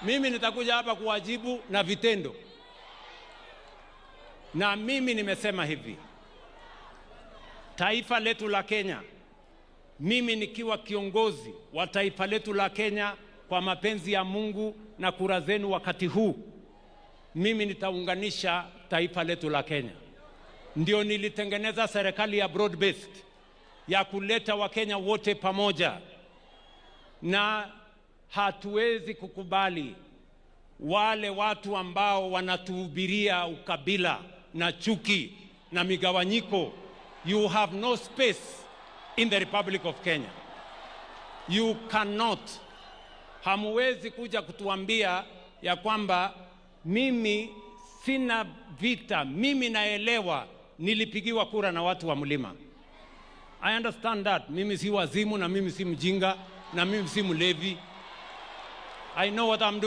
Mimi nitakuja hapa kuwajibu na vitendo. Na mimi nimesema hivi, taifa letu la Kenya, mimi nikiwa kiongozi wa taifa letu la Kenya, kwa mapenzi ya Mungu na kura zenu wakati huu, mimi nitaunganisha taifa letu la Kenya. Ndio nilitengeneza serikali ya broad based ya kuleta Wakenya wote pamoja, na hatuwezi kukubali wale watu ambao wanatuhubiria ukabila na chuki na migawanyiko. You have no space in the Republic of Kenya. You cannot. Hamuwezi kuja kutuambia ya kwamba mimi sina vita. Mimi naelewa nilipigiwa kura na watu wa mlima. I understand that. Mimi si wazimu na mimi si mjinga na mimi si mlevi. I know what I'm doing.